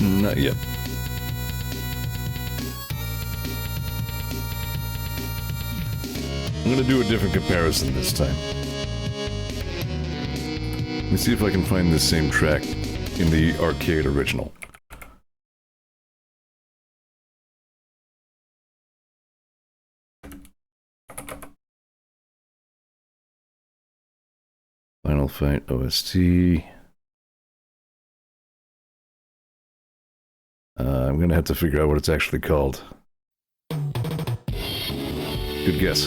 Not yet. I'm gonna do a different comparison this time. Let me see if I can find this same track in the arcade original. Final Fight OST. I'm gonna have to figure out what it's actually called. Good guess.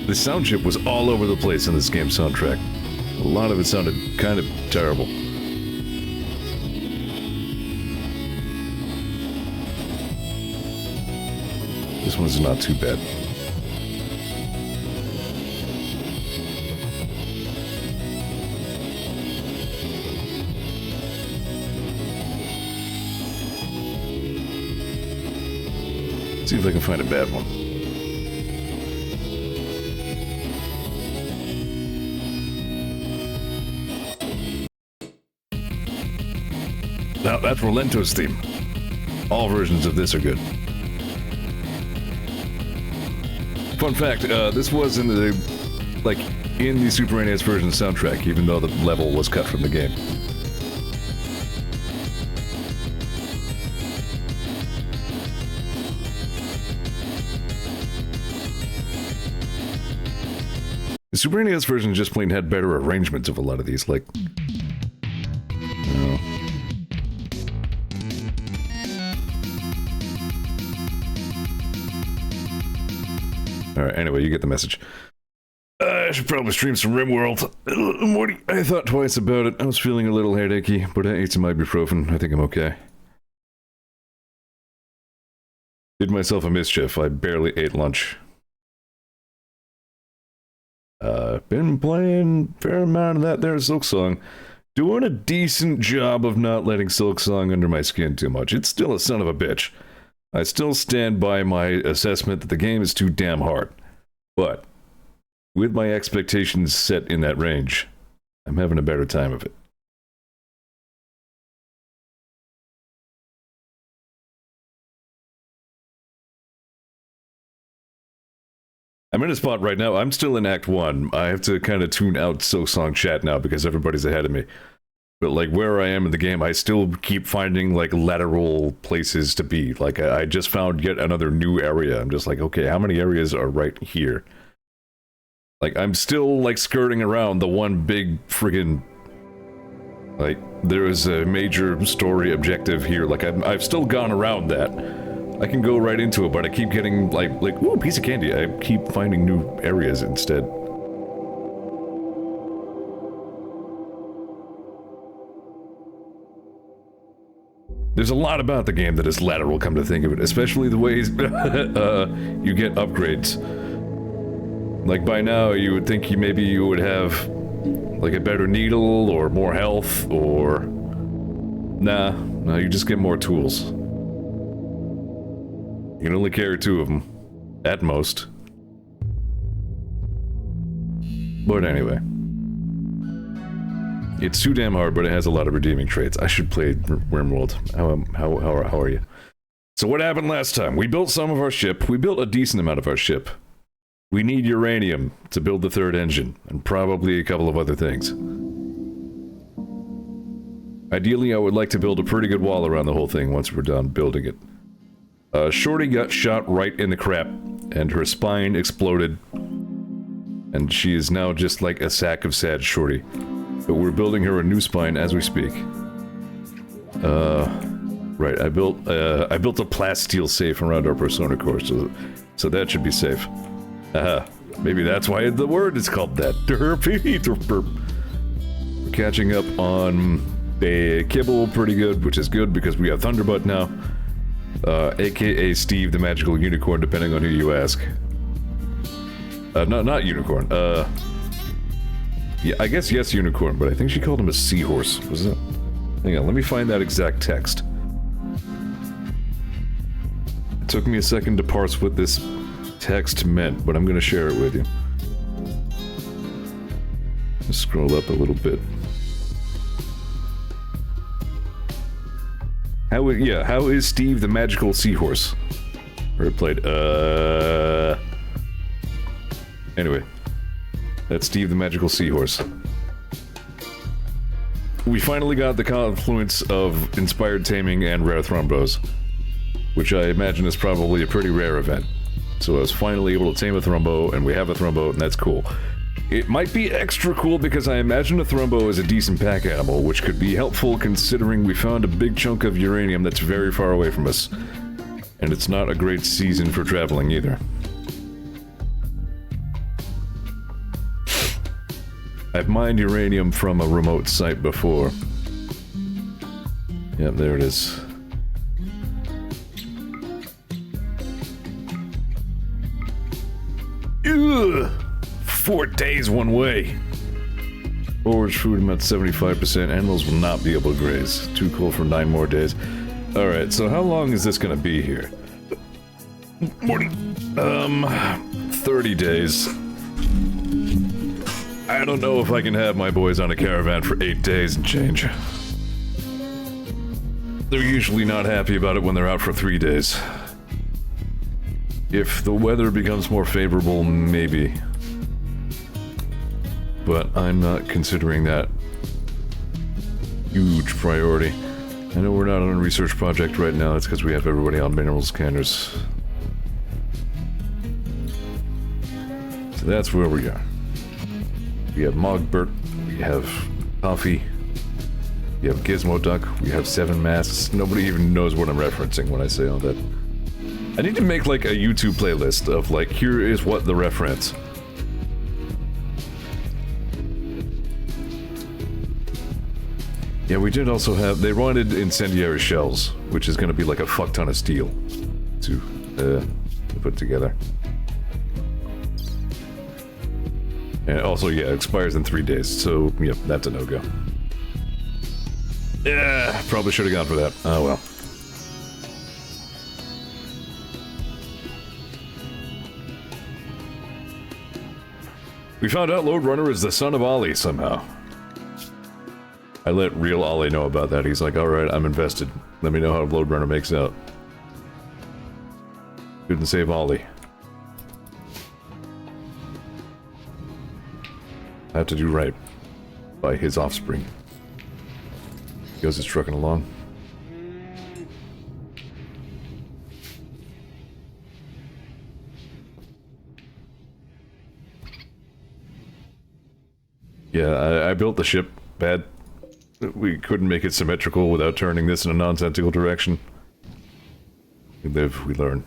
The sound chip was all over the place in this game's soundtrack. A lot of it sounded kind of terrible. This one's not too bad. See if I can find a bad one. Now that's Rolento's theme. All versions of this are good. Fun fact, this was in the Super NES version soundtrack, even though the level was cut from the game. The Super NES version just plain had better arrangements of a lot of these, like... No. Alright, anyway, you get the message. I should probably stream some RimWorld. Morty, I thought twice about it. I was feeling a little headachy, but I ate some ibuprofen. I think I'm okay. Did myself a mischief. I barely ate lunch. Been playing a fair amount of that there Silksong. Doing a decent job of not letting Silksong under my skin too much. It's still a son of a bitch. I still stand by my assessment that the game is too damn hard. But, with my expectations set in that range, I'm having a better time of it. I'm in a spot right now. I'm still in Act 1. I have to kind of tune out Silksong chat now because everybody's ahead of me. But, like, where I am in the game, I still keep finding, like, lateral places to be. Like, I just found yet another new area. I'm just like, okay, how many areas are right here? Like, I'm still, like, skirting around the one big friggin'... Like, there is a major story objective here. Like, I've still gone around that. I can go right into it, but I keep getting, like, ooh, a piece of candy. I keep finding new areas instead. There's a lot about the game that is lateral, come to think of it, especially the ways you get upgrades. Like, by now, you would think maybe you would have, like, a better needle, or more health, or... Nah, no, you just get more tools. You can only carry 2 of them, at most. But anyway. It's too damn hard, but it has a lot of redeeming traits. I should play RimWorld. How are you? So what happened last time? We built some of our ship. We built a decent amount of our ship. We need uranium to build the 3rd engine, and probably a couple of other things. Ideally, I would like to build a pretty good wall around the whole thing once we're done building it. Shorty got shot right in the crap, and her spine exploded, and she is now just like a sack of sad Shorty. But we're building her a new spine as we speak. Right, I built a plasteel safe around our Persona core, so that should be safe. Maybe that's why the word is called that. We're catching up on the kibble pretty good, which is good because we have Thunderbutt now. AKA Steve the Magical Unicorn, depending on who you ask. Not Unicorn, yeah, I guess yes, Unicorn, but I think she called him a seahorse, was it? Hang on, let me find that exact text. It took me a second to parse what this text meant, but I'm gonna share it with you. Just scroll up a little bit. How is Steve the Magical Seahorse? Or it played, Anyway. That's Steve the Magical Seahorse. We finally got the confluence of Inspired Taming and Rare Thrombos, which I imagine is probably a pretty rare event. So I was finally able to tame a Thrombo, and we have a Thrombo, and that's cool. It might be extra cool because I imagine a Thrombo is a decent pack animal, which could be helpful considering we found a big chunk of uranium that's very far away from us. And it's not a great season for traveling either. I've mined uranium from a remote site before. Yep, there it is. Ugh! 4 days one way. Forage food about 75%. Animals will not be able to graze. Too cold for 9 more days. Alright, so how long is this gonna be here? Morning. 30 days. I don't know if I can have my boys on a caravan for 8 days and change. They're usually not happy about it when they're out for 3 days. If the weather becomes more favorable, maybe. But I'm not considering that huge priority. I know we're not on a research project right now, it's because we have everybody on mineral scanners. So that's where we are. We have Mogbert, we have Coffee, we have Gizmo Duck, we have 7 masks. Nobody even knows what I'm referencing when I say all that. I need to make like a YouTube playlist of like, here is what the reference. Yeah, we did also have, they wanted incendiary shells, which is going to be like a fuck ton of steel to put together. And also, yeah, it expires in 3 days, so yep, that's a no-go. Yeah, probably should have gone for that. Oh well. We found out Lode Runner is the son of Ollie somehow. I let real Ollie know about that. He's like, alright, I'm invested. Let me know how Lode Runner makes out. Couldn't save Ollie. I have to do right by his offspring. Goes it's trucking along. Yeah, I built the ship bad. We couldn't make it symmetrical without turning this in a nonsensical direction. We live, we learn.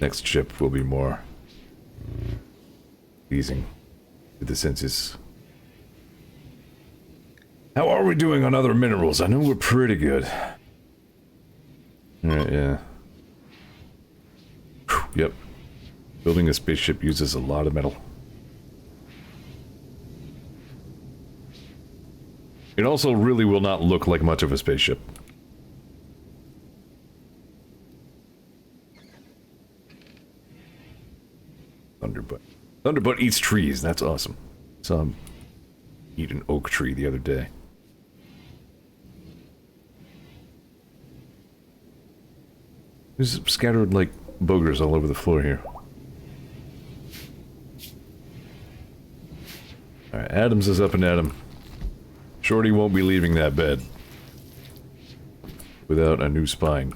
Next ship will be more pleasing to the senses. How are we doing on other minerals? I know we're pretty good. Yeah. Whew, yep. Building a spaceship uses a lot of metal. It also really will not look like much of a spaceship. Thunderbutt. Thunderbutt eats trees, that's awesome. Saw him eat an oak tree the other day. There's scattered, like, boogers all over the floor here. Alright, Adams is up and at him. Shorty won't be leaving that bed without a new spine.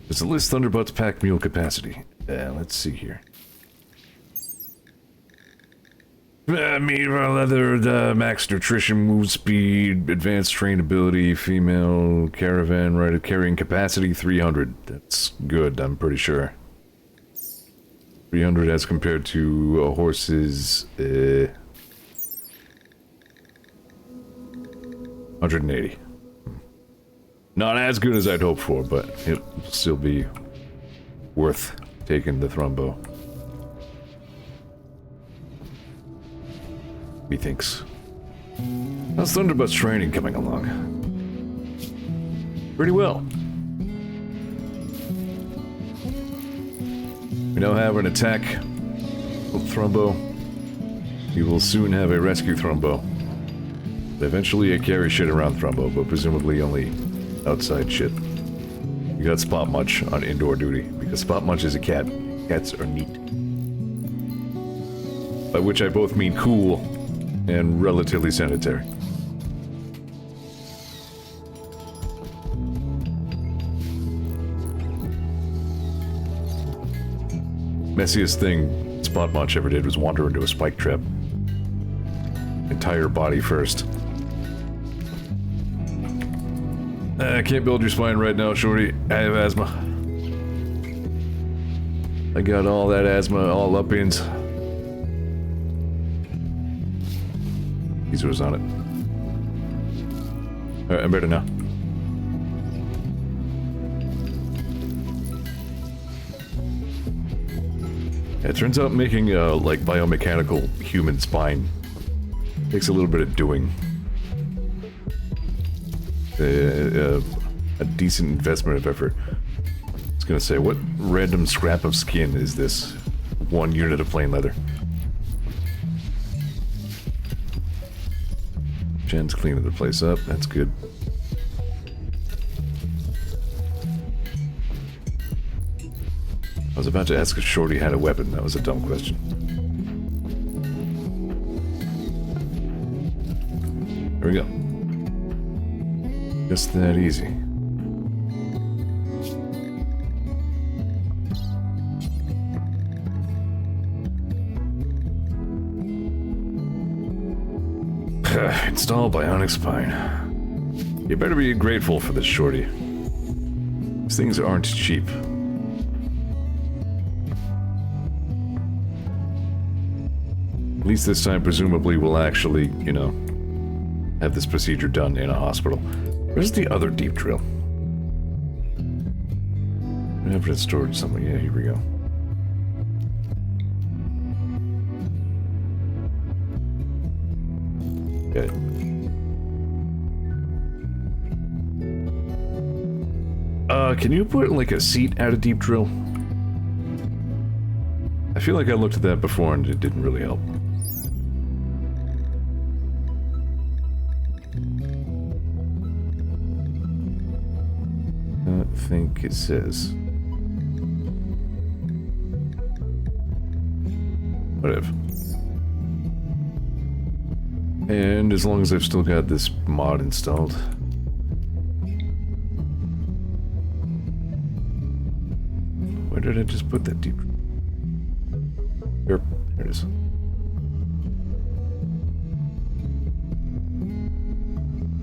Does it list Thunderbutt's pack mule capacity? Let's see here. Meat, raw leather, max nutrition, move speed, advanced trainability, female, caravan, rider carrying capacity 300. That's good, I'm pretty sure. 300 as compared to a horse's 180. Not as good as I'd hoped for, but it'll still be worth taking the thrombo. Methinks. How's Thunderbutt's training coming along? Pretty well. We now have an attack with Thrombo. We will soon have a rescue Thrombo. Eventually a carry shit around Thrombo, but presumably only outside shit. We got Spot Munch on indoor duty, because Spot Munch is a cat. Cats are neat. By which I both mean cool and relatively sanitary. Messiest thing Spot Munch ever did was wander into a spike trap. Entire body first. I can't build your spine right now, Shorty. I have asthma. I got all that asthma, all up-ins. He's on it. Alright, I'm better now. Yeah, it turns out making a, like, biomechanical human spine takes a little bit of doing. A decent investment of effort. I was gonna say, what random scrap of skin is this? 1 unit of plain leather. Jen's cleaning the place up, that's good. I was about to ask if Shorty had a weapon. That was a dumb question. There we go. Just that easy. Install bionic spine. You better be grateful for this, Shorty. These things aren't cheap. At least this time, presumably, we'll actually, you know, have this procedure done in a hospital. Where's the other deep drill? I have it stored somewhere. Yeah, here we go. Get it. Can you put like a seat at a deep drill? I feel like I looked at that before and it didn't really help. I think it says. Whatever. And as long as I've still got this mod installed. Where did I just put that deep? Here, there it is.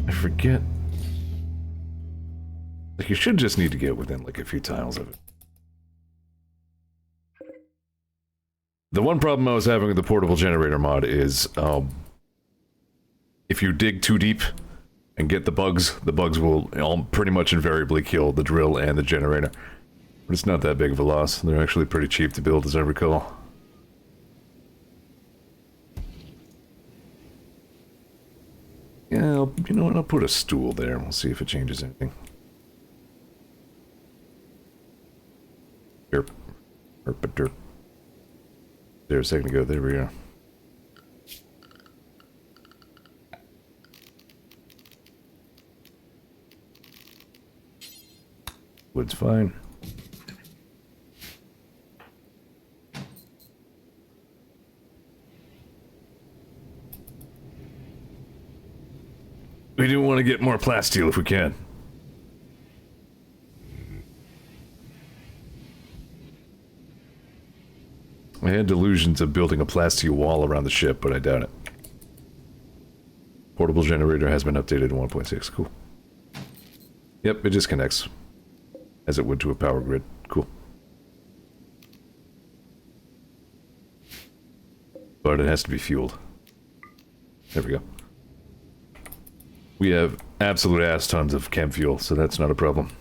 I forget. Like, you should just need to get within, like, a few tiles of it. The one problem I was having with the portable generator mod is, if you dig too deep and get the bugs will pretty much invariably kill the drill and the generator. But it's not that big of a loss. They're actually pretty cheap to build, as I recall. Yeah, you know what? I'll put a stool there and we'll see if it changes anything. Derp. Derp. There a second ago. There we are. Wood's fine. We do want to get more plasteel if we can. I had delusions of building a plasteel wall around the ship, but I doubt it. Portable generator has been updated to 1.6. Cool. Yep, it just connects. As it would to a power grid. Cool. But it has to be fueled. There we go. We have absolute ass tons of chem fuel, so that's not a problem.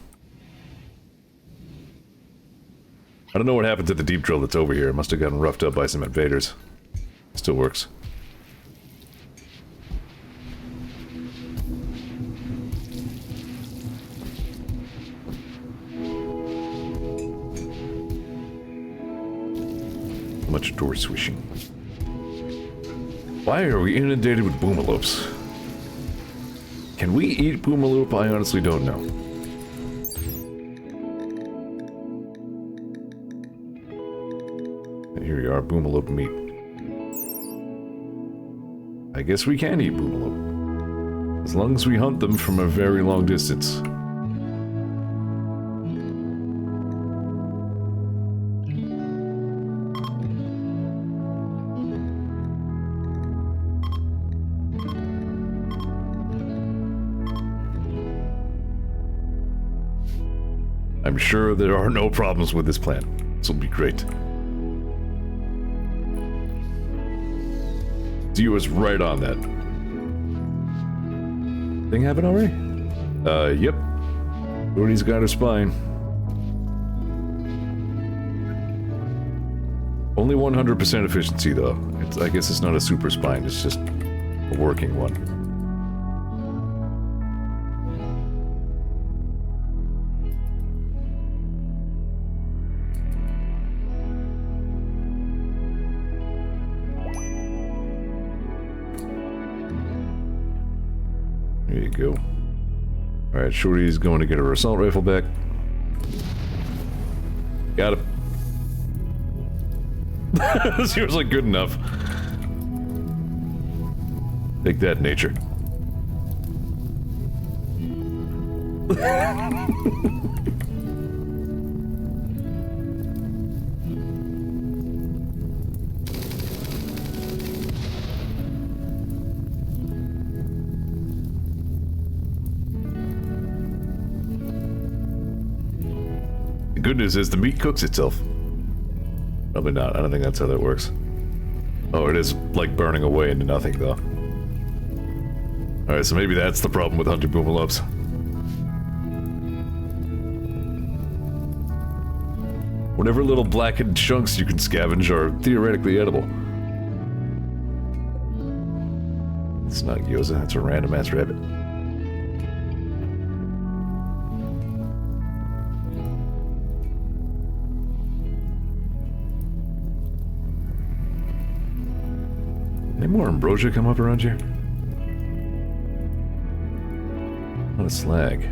I don't know what happened to the deep drill that's over here. It must have gotten roughed up by some invaders. Still works. Much door swishing. Why are we inundated with boomalopes? Can we eat boomalope? I honestly don't know. And here we are, boomalope meat. I guess we can eat boomalope. As long as we hunt them from a very long distance. I'm sure there are no problems with this plan. This will be great. Zeor was right on that. Thing happened already? Yep. Shorty's got her spine. Only 100% efficiency, though. I guess it's not a super spine, it's just a working one. There you go. Alright, Shorty's going to get her assault rifle back. Got him. Zeor's like, good enough. Take that, nature. The good news is the meat cooks itself. Probably not. I don't think that's how that works. Oh, it is like burning away into nothing, though. Alright, so maybe that's the problem with hunting boomalopes. Whatever little blackened chunks you can scavenge are theoretically edible. It's not gyoza, it's a random ass rabbit. Any more ambrosia come up around here? What a slag.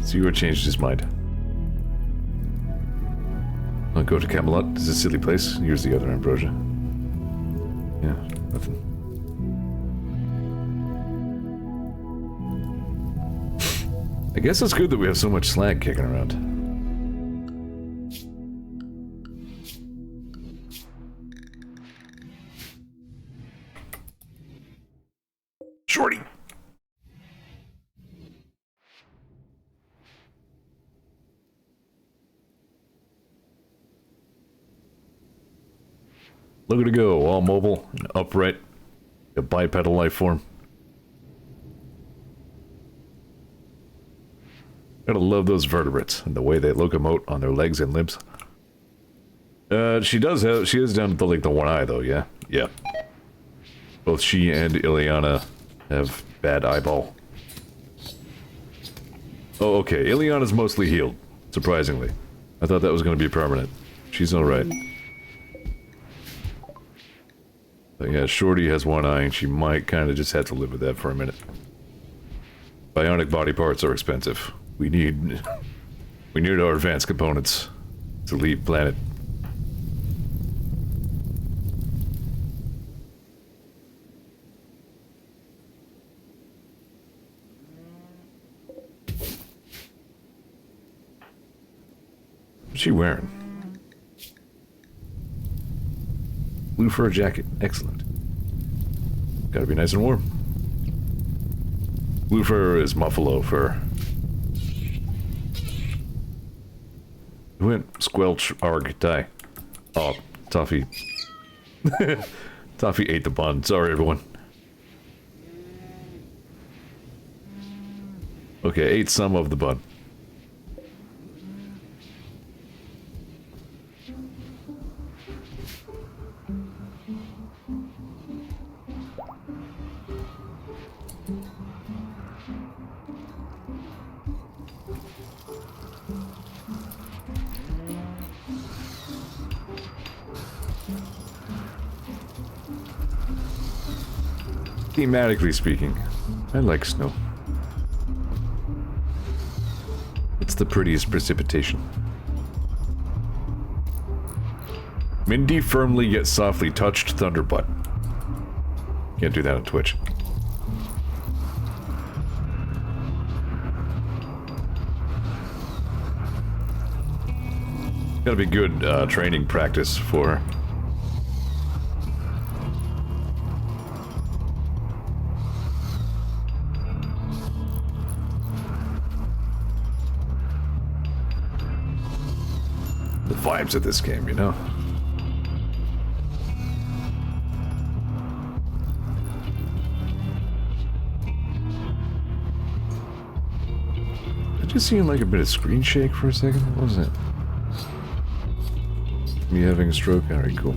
Zeor changed his mind. I'll go to Camelot. It's a silly place. Here's the other ambrosia. Yeah, nothing. I guess it's good that we have so much slag kicking around. Shorty! Look at it go, all mobile and upright. A bipedal life form. Gotta love those vertebrates and the way they locomote on their legs and limbs. She is down to like the one eye though, yeah? Yeah. Both she and Ileana have bad eyeball. Oh, okay. Ileana's mostly healed, surprisingly. I thought that was gonna be permanent. She's alright. But yeah, Shorty has one eye and she might kind of just have to live with that for a minute. Bionic body parts are expensive. We need our advanced components to leave planet. What's she wearing? Blue fur jacket. Excellent. Gotta be nice and warm. Blue fur is muffalo fur. Who went squelch arg die? Oh, Toffee. Toffee ate the bun. Sorry, everyone. Okay, ate some of the bun. Thematically speaking, I like snow. It's the prettiest precipitation. Mindy firmly yet softly touched Thunderbutt. Can't do that on Twitch. Gotta be good training practice for the vibes of this game, you know? I just seen like a bit of screen shake for a second. What was it? Me having a stroke? Alright, cool.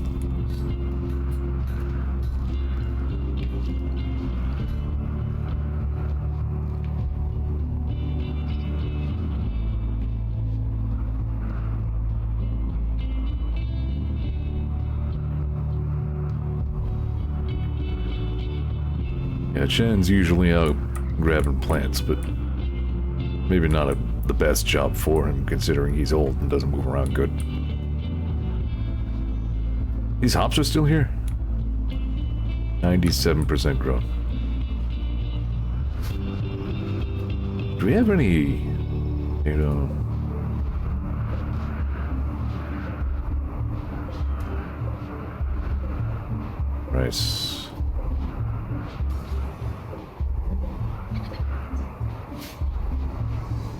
Yeah, Chen's usually out grabbing plants, but Maybe not the best job for him, considering he's old and doesn't move around good. These hops are still here? 97% grown. Do we have any... You know... Rice...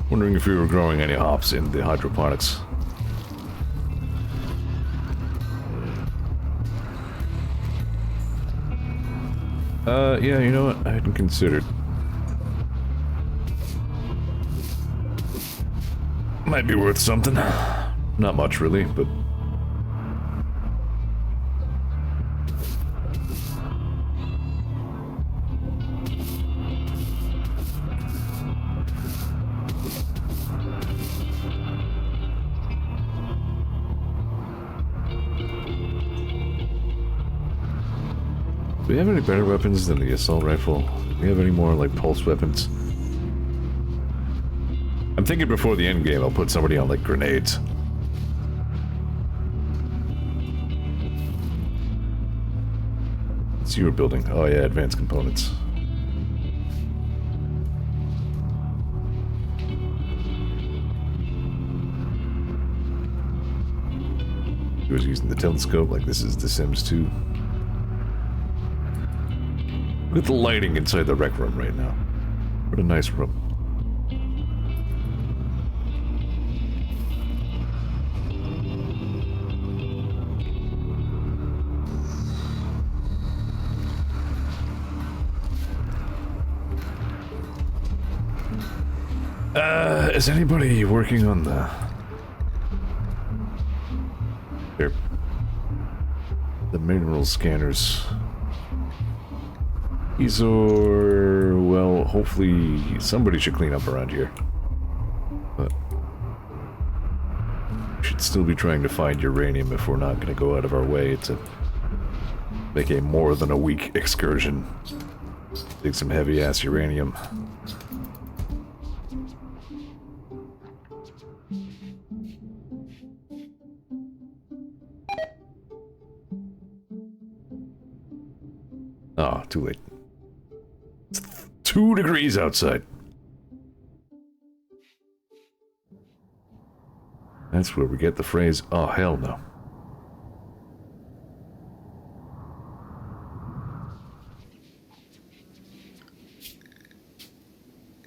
Wondering if we were growing any hops in the hydroponics. Yeah, you know what? I hadn't considered. Might be worth something. Not much, really, but... Do we have any better weapons than the assault rifle? Do we have any more, like, pulse weapons? I'm thinking before the end game I'll put somebody on, like, grenades. What's your building? Oh yeah, advanced components. He was using the telescope like this is The Sims 2. Look at the lighting inside the rec room right now. What a nice room. Is anybody working on the... Here. The mineral scanners. Zeor, well, hopefully somebody should clean up around here. But we should still be trying to find uranium if we're not going to go out of our way to make a more than a week excursion. Dig some heavy-ass uranium. Oh, too late. It's 2 degrees outside. That's where we get the phrase, oh hell no.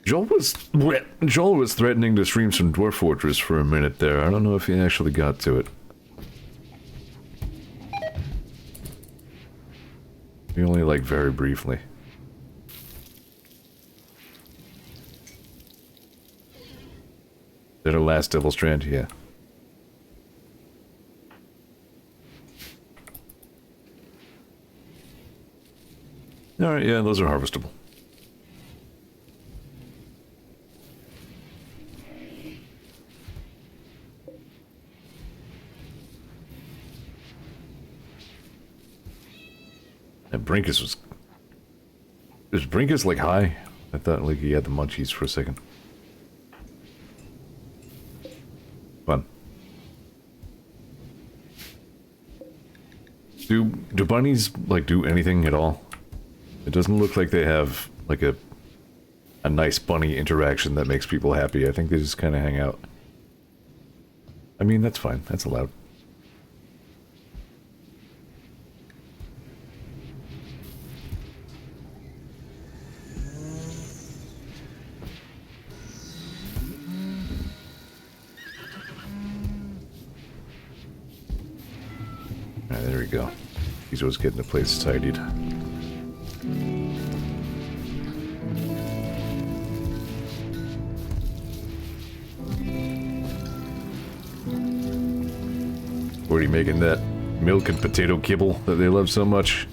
Joel was threatening to stream some Dwarf Fortress for a minute there. I don't know if he actually got to it. Only like very briefly. Did our last Devil Strand? Yeah. Alright, yeah, those are harvestable. And Brinkus was... Is Brinkus, like, high? I thought, like, he had the munchies for a second. Fun. Do bunnies, like, do anything at all? It doesn't look like they have, like, a nice bunny interaction that makes people happy. I think they just kind of hang out. I mean, that's fine. That's allowed. Alright, there we go. He's always getting the place tidied. Where are you making that milk and potato kibble that they love so much?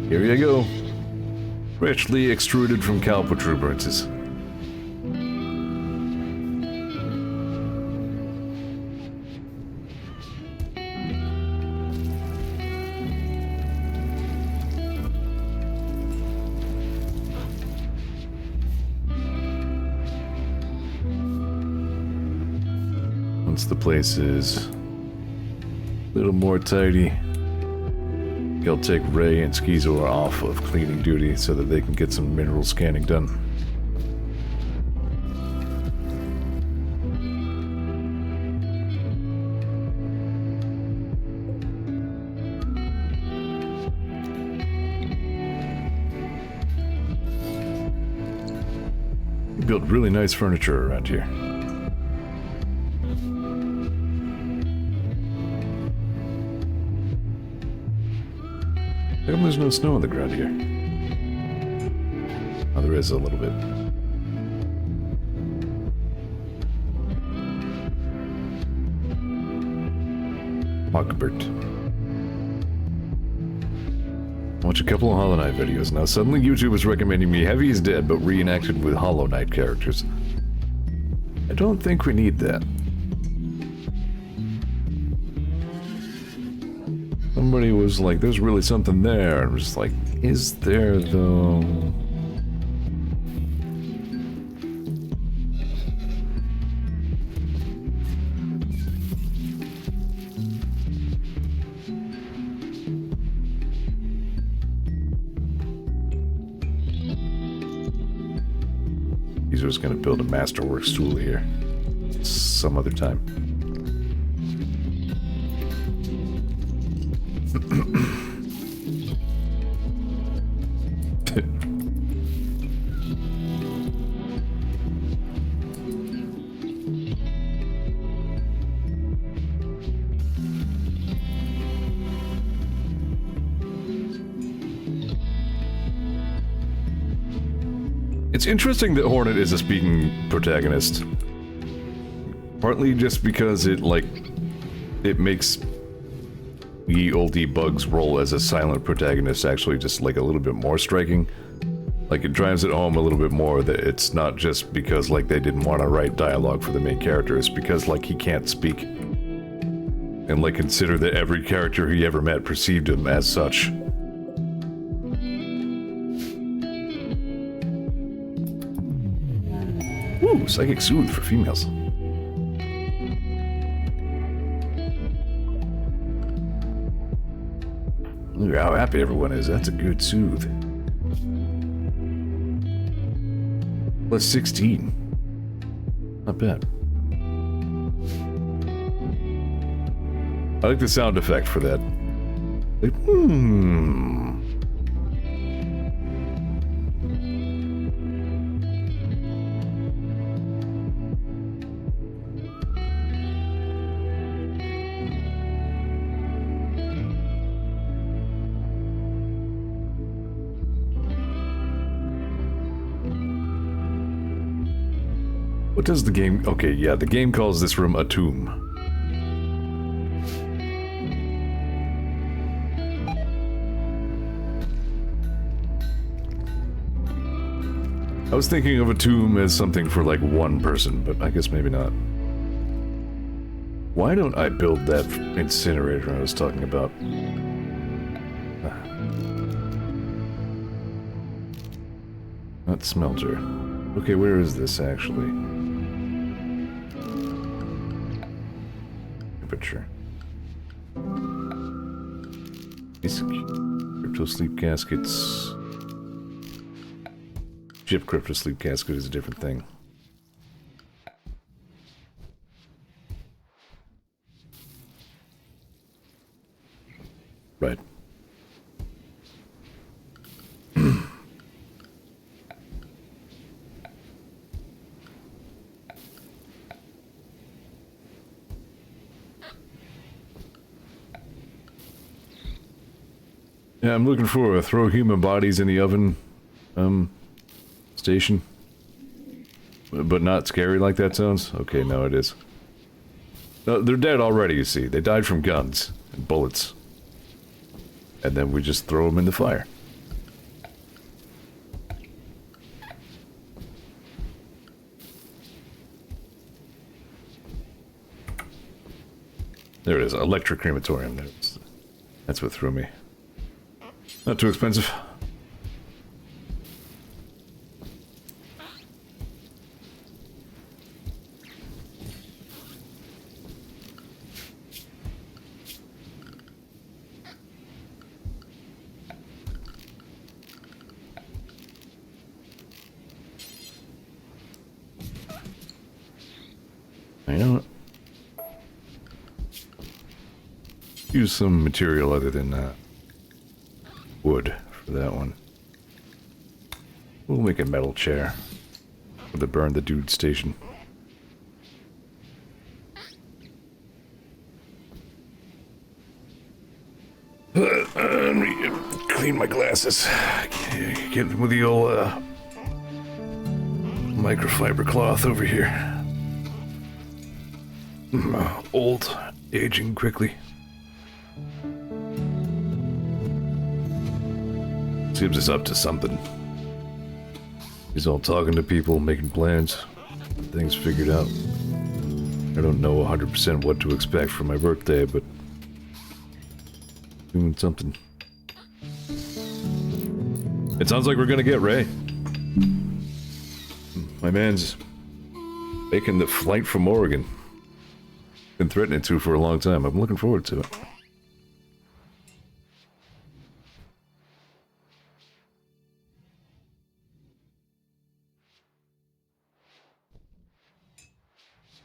Here you go. Freshly extruded from cow protuberances. once the place is a little more tidy, he'll take Ray and Zeor off of cleaning duty so that they can get some mineral scanning done. Built really nice furniture around here. How come there's no snow on the ground here? Oh, there is a little bit. Mogbert. Watch a couple of Hollow Knight videos. Now suddenly YouTube is recommending me Heavy is Dead, but reenacted with Hollow Knight characters. I don't think we need that. Somebody was like, there's really something there. And I'm just like, is there though? He's just gonna build a Masterworks tool here some other time. It's interesting that Hornet is a speaking protagonist. Partly just because it makes ye olde Bug's role as a silent protagonist actually just like a little bit more striking. Like it drives it home a little bit more that it's not just because like they didn't want to write dialogue for the main character, it's because like he can't speak. And like consider that every character he ever met perceived him as such. Ooh, Psychic Soothe for females. Look at how happy everyone is. That's a good soothe. Plus 16. Not bad. I like the sound effect for that. Like, What does the game... Okay, yeah, the game calls this room a tomb. I was thinking of a tomb as something for like one person, but I guess maybe not. Why don't I build that incinerator I was talking about? Not smelter. Okay, where is this actually? Temperature. Crypto sleep caskets. Chip crypto sleep casket is a different thing. Right. Yeah, I'm looking for a throw human bodies in the oven, station. But not scary like that sounds? Okay, no, it is. No, they're dead already, you see. They died from guns and bullets. And then we just throw them in the fire. There it is, electric crematorium. That's what threw me. Not too expensive. use some material other than wood for that one. We'll make a metal chair for the burn the dude station. Let me clean my glasses. Get with the old microfiber cloth over here. Old, aging quickly. Seems it's up to something. He's all talking to people, making plans, things figured out. I don't know 100% what to expect for my birthday, but doing something. It sounds like we're gonna get Ray. My man's making the flight from Oregon. Been threatening to for a long time. I'm looking forward to it.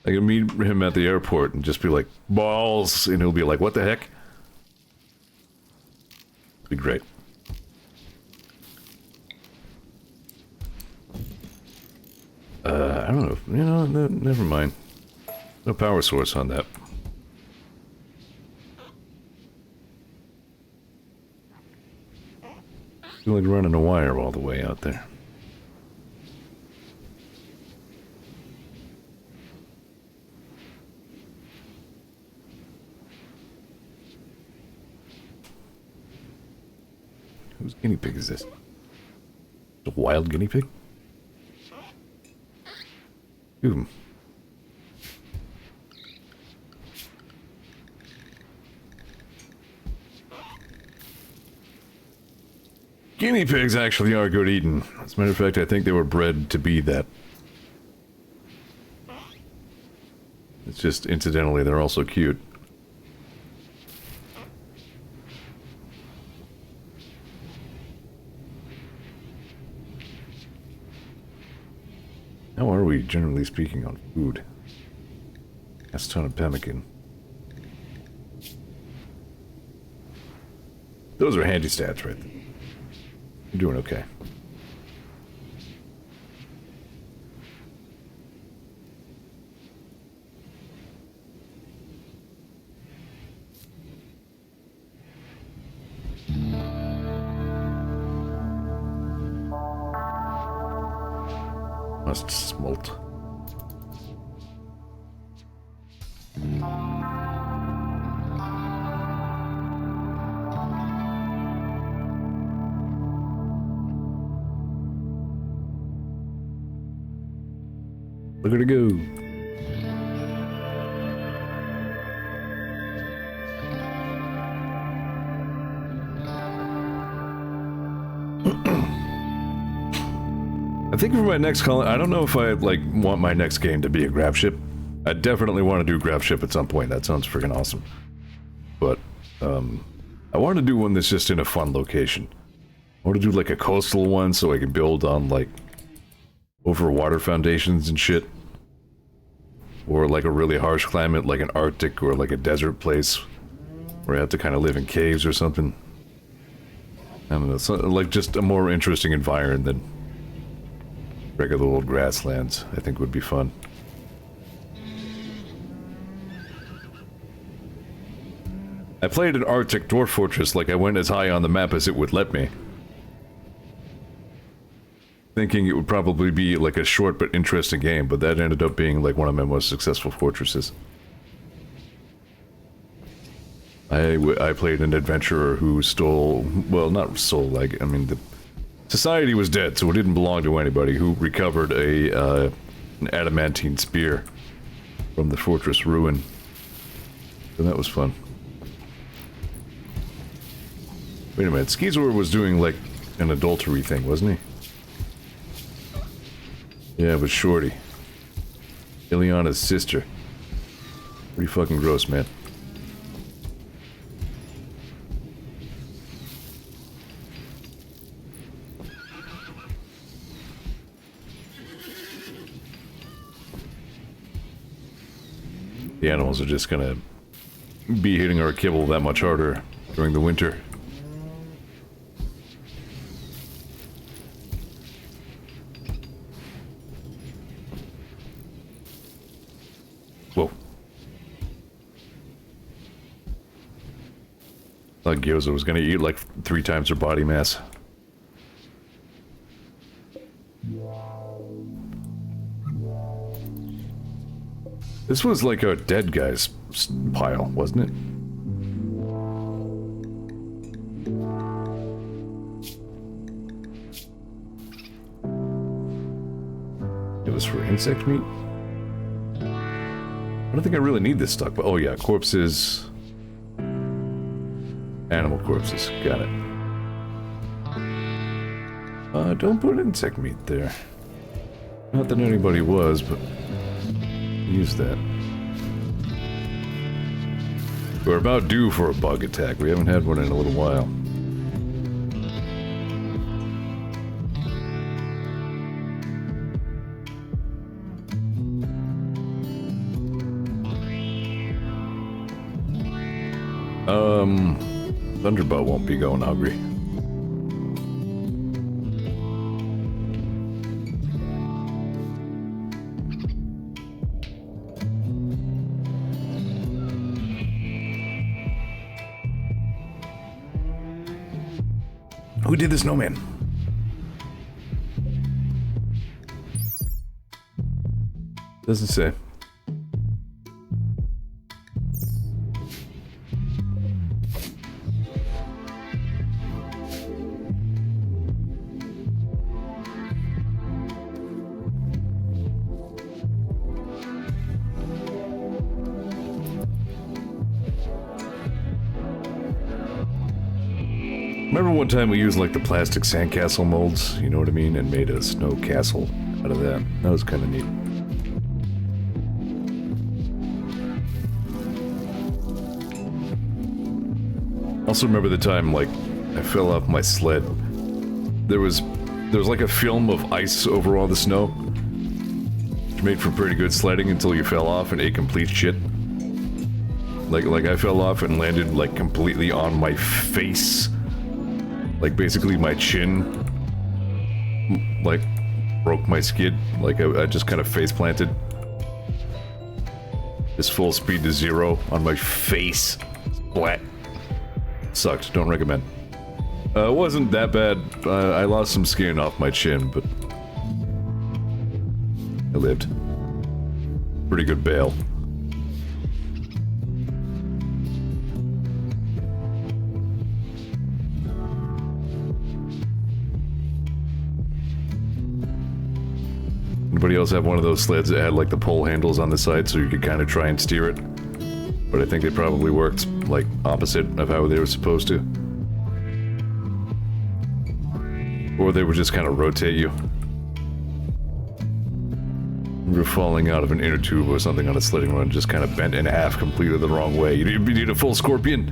I can meet him at the airport and just be like, balls, and he'll be like, what the heck? Be great. I don't know. You know, never mind. No power source on that. Feel like running a wire all the way out there. Whose guinea pig is this? A wild guinea pig? Ooh. Guinea pigs actually are good eating. As a matter of fact, I think they were bred to be that. It's just, incidentally, they're also cute. How are we, generally speaking, on food? That's a ton of pemmican. Those are handy stats right there. You're doing okay. Must smolt. Look at her go. I think for my next call, I don't know if I like want my next game to be a grab ship. I definitely want to do grab ship at some point. That sounds freaking awesome. But I want to do one that's just in a fun location. I want to do like a coastal one so I can build on like over water foundations and shit. Or like a really harsh climate like an Arctic or like a desert place where I have to kind of live in caves or something. I don't know, so, like just a more interesting environment than regular old grasslands. I think would be fun. I played an Arctic Dwarf Fortress like I went as high on the map as it would let me. Thinking it would probably be like a short but interesting game, but that ended up being like one of my most successful fortresses. I played an adventurer who stole, well, not stole, like, I mean, the society was dead, so it didn't belong to anybody, who recovered an adamantine spear from the fortress ruin. So that was fun. Wait a minute, Zeor was doing like an adultery thing, wasn't he? Yeah, but Shorty. Ileana's sister. Pretty fucking gross, man. The animals are just gonna be hitting our kibble that much harder during the winter. Whoa. I thought Gyoza was gonna eat like 3 times her body mass. This was like a dead guy's pile, wasn't it? It was for insect meat? I don't think I really need this stock, but oh yeah, corpses. Animal corpses, got it. Don't put insect meat there. Not that anybody was, but use that. We're about due for a bug attack. We haven't had one in a little while. Thunderbolt won't be going hungry. Who did the snowman? Doesn't say. Remember one time we used like the plastic sandcastle molds, you know what I mean, and made a snow castle out of that. That was kind of neat. Also remember the time like I fell off my sled. There was like a film of ice over all the snow, which made for pretty good sledding until you fell off and ate complete shit. Like I fell off and landed like completely on my face. Like, basically my chin, like, broke my skid. Like, I just kind of face planted. Just full speed to 0 on my face. Splat. Sucked. Don't recommend. It wasn't that bad. I lost some skin off my chin, but I lived. Pretty good bail. Anybody else have one of those sleds that had like the pole handles on the side so you could kind of try and steer it? But I think they probably worked like opposite of how they were supposed to. Or they would just kind of rotate you. You were falling out of an inner tube or something on a sledding run, just kind of bent in half completely the wrong way. You need a full scorpion.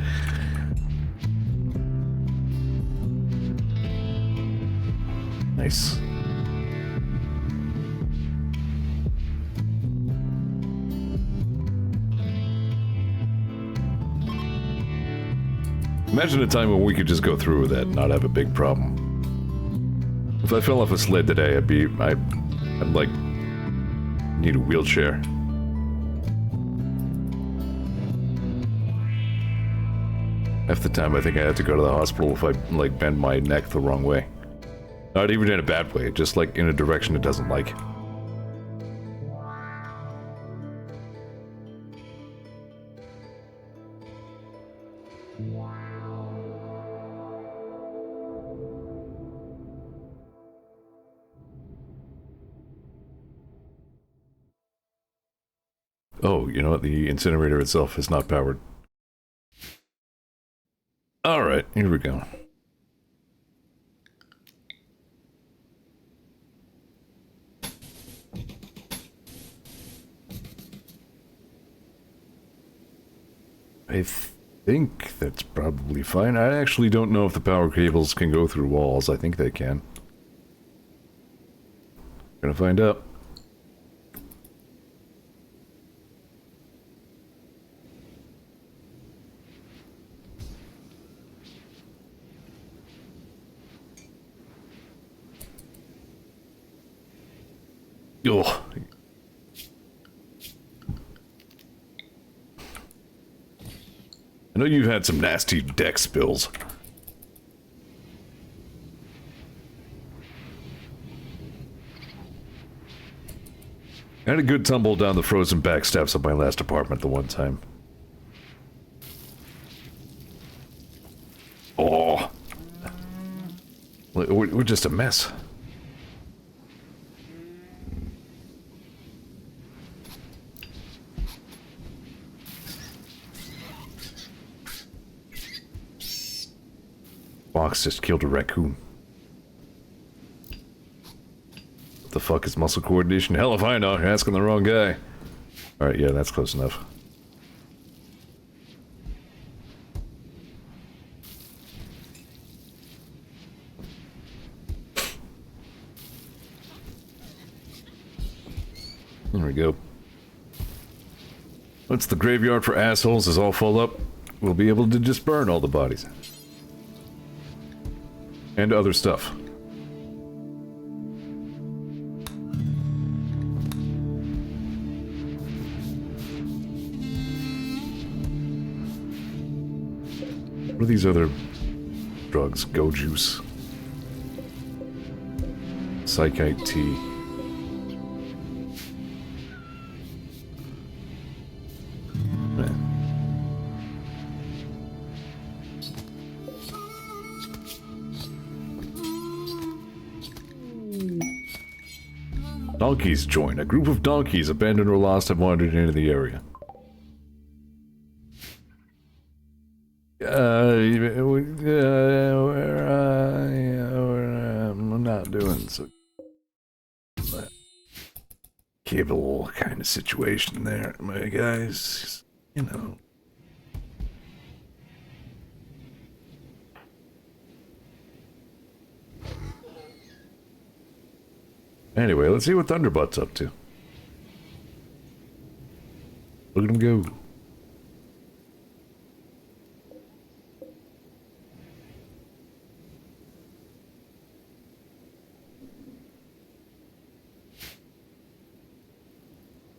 Nice. Imagine a time when we could just go through with that and not have a big problem. If I fell off a sled today, I'd like, need a wheelchair. Half the time I think I had to go to the hospital if I, like, bend my neck the wrong way. Not even in a bad way, just like in a direction it doesn't like. Oh, you know what? The incinerator itself is not powered. Alright, here we go. I think that's probably fine. I actually don't know if the power cables can go through walls. I think they can. Gonna find out. Ugh. I know you've had some nasty deck spills. I had a good tumble down the frozen back steps of my last apartment the one time. Oh. We're just a mess. Fox just killed a raccoon. What the fuck is muscle coordination? Hell if I know, you're asking the wrong guy. Alright, yeah, that's close enough. There we go. Once the graveyard for assholes is all full up, we'll be able to just burn all the bodies. And other stuff. What are these other drugs? Go juice. Psychite tea. Donkeys join. A group of donkeys, abandoned or lost, have wandered into the area. I'm not doing so. Cable kind of situation there, my guys. You know. Anyway, let's see what Thunderbutt's up to. Look at him go.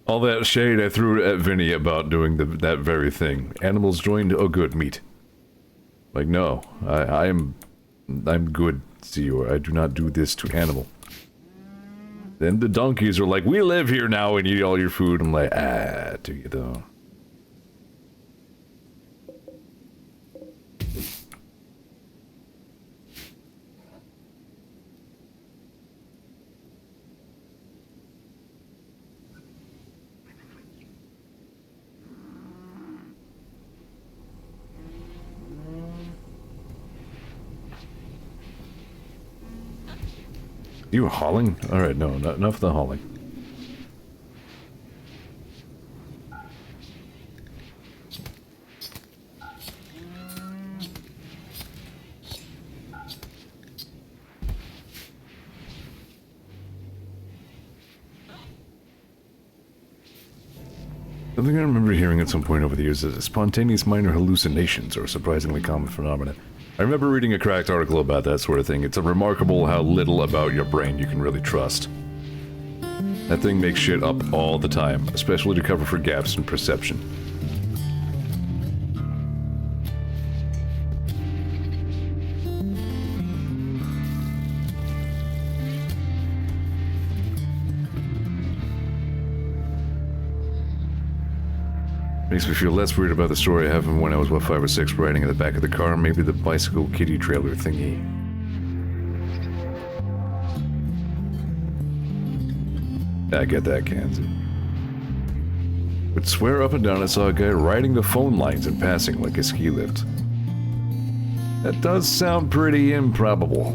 All that shade I threw at Vinny about doing that very thing. Animals joined, oh good, meat. Like, no, I'm good, Zeor. I do not do this to animal. Then the donkeys are like, we live here now and eat all your food. I'm like, do you though? You were hauling? Alright, no, enough of the hauling. Something I remember hearing at some point over the years is that spontaneous minor hallucinations are a surprisingly common phenomenon. I remember reading a cracked article about that sort of thing. It's remarkable how little about your brain you can really trust. That thing makes shit up all the time, especially to cover for gaps in perception. Makes me feel less weird about the story I have from when I was, what, 5 or 6, riding in the back of the car, maybe the bicycle kiddie trailer thingy. I get that, Kansas. Would swear up and down I saw a guy riding the phone lines and passing like a ski lift. That does sound pretty improbable.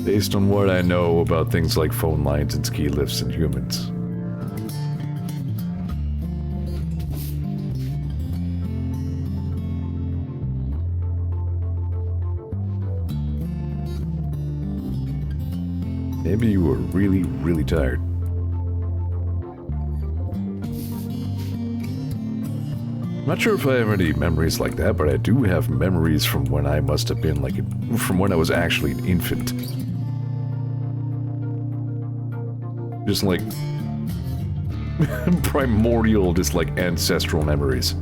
Based on what I know about things like phone lines and ski lifts and humans. Maybe you were really, really tired. I'm not sure if I have any memories like that, but I do have memories from when I must have been like, from when I was actually an infant. Just like primordial, just like ancestral memories.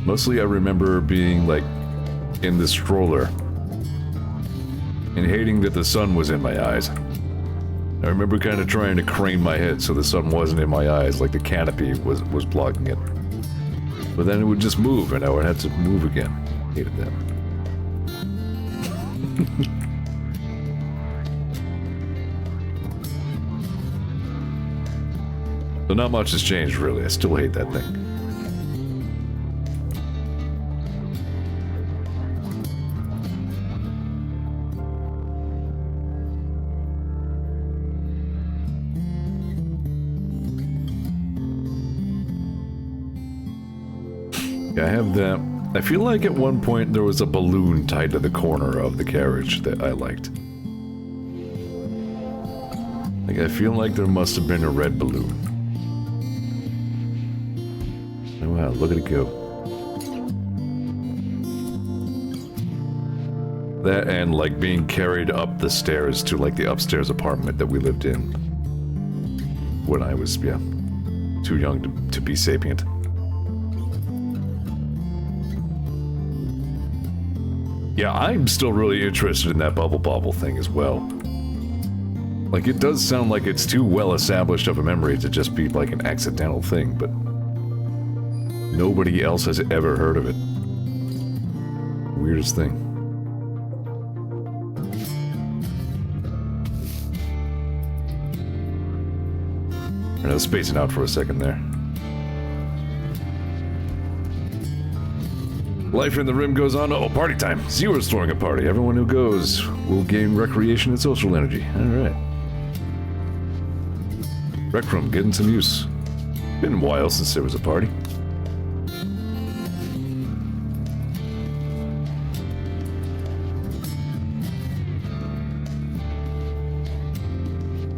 Mostly I remember being like in the stroller and hating that the sun was in my eyes. I remember kind of trying to crane my head so the sun wasn't in my eyes, like the canopy was blocking it. But then it would just move and I would have to move again. Hated that. So not much has changed, really. I still hate that thing. Yeah, I have that. I feel like at one point there was a balloon tied to the corner of the carriage that I liked. Like, I feel like there must have been a red balloon. Oh, wow, look at it go. That and, like, being carried up the stairs to, like, the upstairs apartment that we lived in. When I was, yeah, too young to be sapient. Yeah, I'm still really interested in that bubble bobble thing as well. Like, it does sound like it's too well established of a memory to just be, like, an accidental thing, but... nobody else has ever heard of it. Weirdest thing. I was spacing out for a second there. Life in the Rim goes on. Oh, party time. Zeor's throwing a party. Everyone who goes will gain recreation and social energy. Alright. Rec room, getting some use. Been a while since there was a party.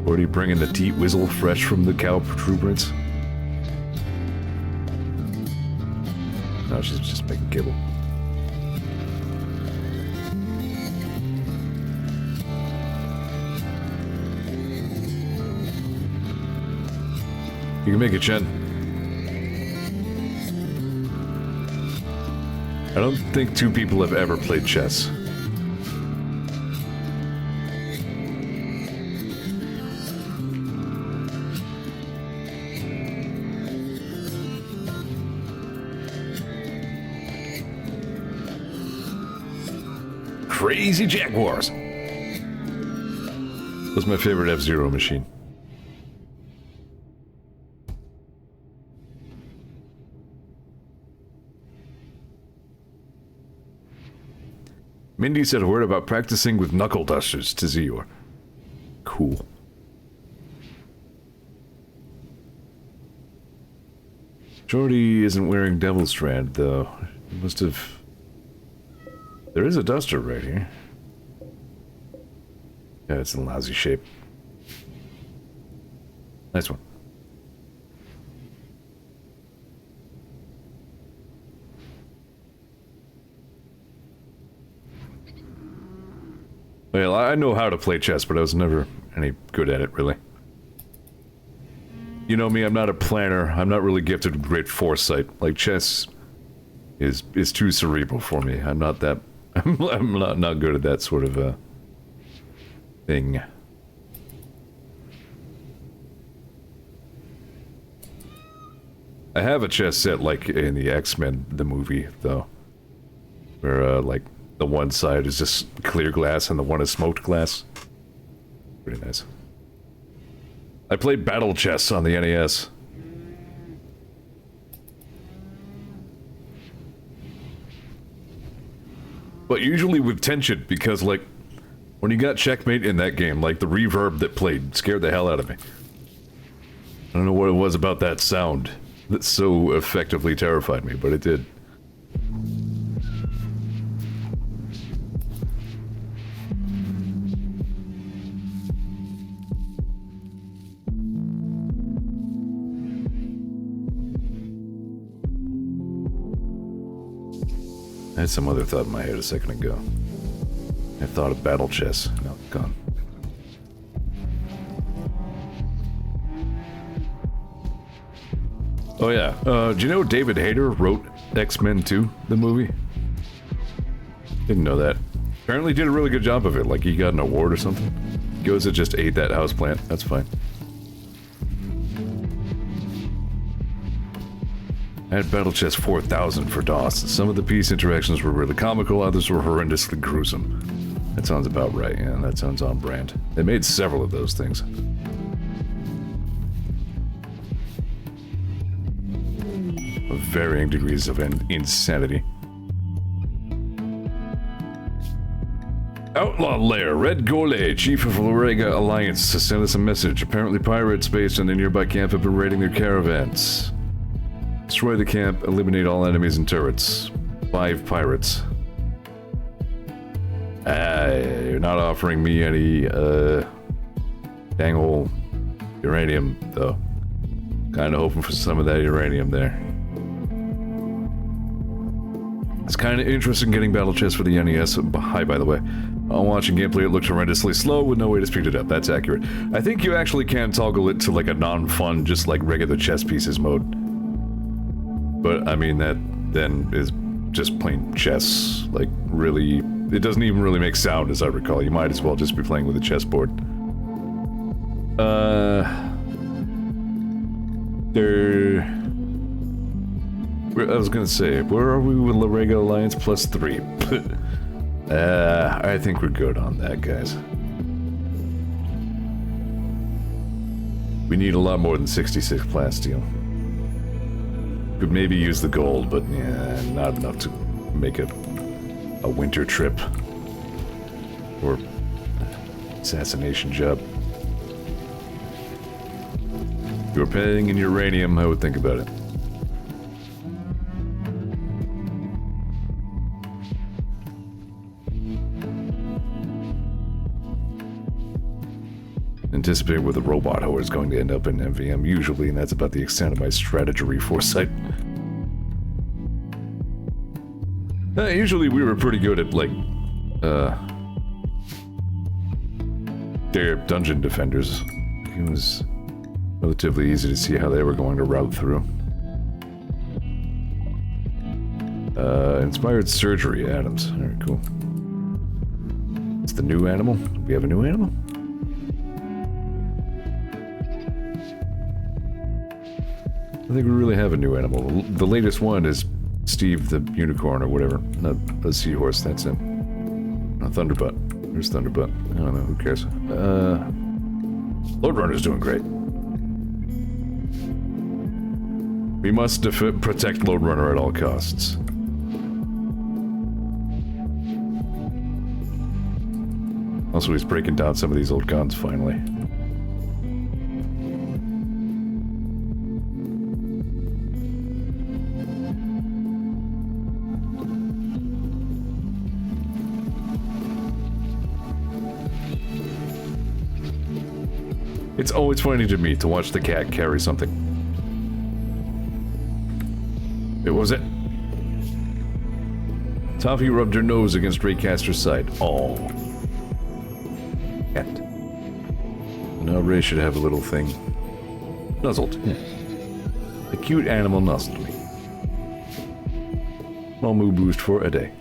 Already bringing the teat whistle fresh from the cow protuberance. No, she's just making kibble. You can make it, Chen. I don't think two people have ever played chess. Crazy Jaguars. That's my favorite F-Zero machine. Mindy said a word about practicing with knuckle dusters to Zeor. Cool. Jordy isn't wearing Devil Strand, though. He must have... There is a duster right here. Yeah, it's in lousy shape. Nice one. Well, I know how to play chess, but I was never any good at it, really. You know me, I'm not a planner. I'm not really gifted with great foresight. Like, chess is too cerebral for me. I'm not that... I'm not good at that sort of thing. I have a chess set like in the X-Men, the movie, though. Where, like, the one side is just clear glass and the one is smoked glass. Pretty nice. I played Battle Chess on the NES. But usually with tension, because, like, when you got checkmate in that game, like, the reverb that played scared the hell out of me. I don't know what it was about that sound that so effectively terrified me, but it did. I had some other thought in my head a second ago. I thought of battle chess. No, gone. Oh yeah, do you know David Hayter wrote X-Men 2, the movie? Didn't know that. Apparently did a really good job of it, like he got an award or something. Goza just ate that houseplant, that's fine. I had Battle Chest 4000 for DOS. Some of the piece interactions were really comical, others were horrendously gruesome. That sounds about right, yeah, that sounds on brand. They made several of those things. Of varying degrees of insanity. Outlaw Lair, Red Golay, Chief of Lorega Alliance, to send us a message. Apparently pirates based in the nearby camp have been raiding their caravans. Destroy the camp, eliminate all enemies and turrets. 5 pirates. You're not offering me any, dang old uranium, though. Kinda hoping for some of that uranium there. It's kinda interesting getting battle chests for the NES. Hi, by the way. On watching gameplay, it looked horrendously slow with no way to speed it up. That's accurate. I think you actually can toggle it to like a non-fun, just like regular chess pieces mode. But, I mean, that then is just plain chess. Like, really, it doesn't even really make sound, as I recall. You might as well just be playing with a chessboard. I was gonna say, where are we with Lorega Alliance? +3. I think we're good on that, guys. We need a lot more than 66 plasteel. Could maybe use the gold, but yeah, not enough to make a winter trip. Or assassination job. If you were paying in uranium, I would think about it. Anticipate where the robot whore is going to end up in MVM, usually, and that's about the extent of my strategy foresight. Usually we were pretty good at, like, their dungeon defenders. It was relatively easy to see how they were going to route through. Inspired surgery, Adams. Alright, cool. It's the new animal? Do we have a new animal? I think we really have a new animal. The latest one is Steve the Unicorn or whatever. Not a seahorse, that's him. A Thunderbutt. Where's Thunderbutt? I don't know, who cares? Loadrunner's doing great. We must protect Loadrunner at all costs. Also, he's breaking down some of these old guns, finally. It's always funny to me to watch the cat carry something. It was it. Toffee rubbed her nose against Raycaster's side. Oh. Cat. Now Ray should have a little thing. Nuzzled, yeah. A cute animal nuzzled me. Small mood boost for a day.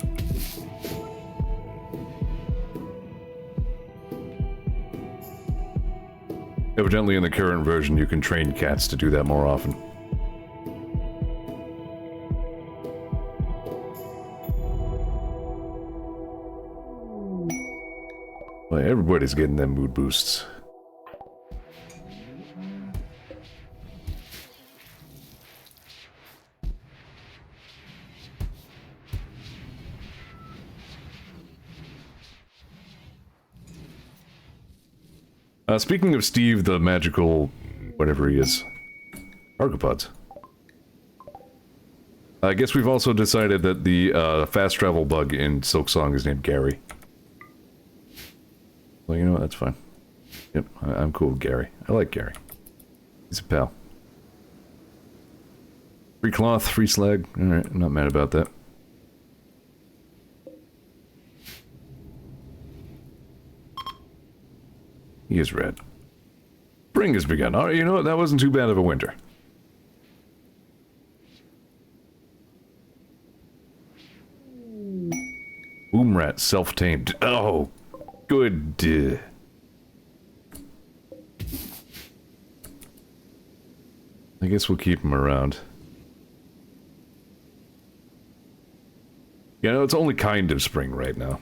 Evidently in the current version you can train cats to do that more often. Well, everybody's getting them mood boosts. Speaking of Steve, the magical, whatever he is, arthropods. I guess we've also decided that the fast travel bug in Silksong is named Gary. Well, you know what, that's fine. Yep, I'm cool with Gary. I like Gary. He's a pal. Free cloth, free slag. Alright, I'm not mad about that. He is red. Spring has begun. Oh, you know what? That wasn't too bad of a winter. rat, self-tamed. Oh, good. I guess we'll keep him around. You know, it's only kind of spring right now.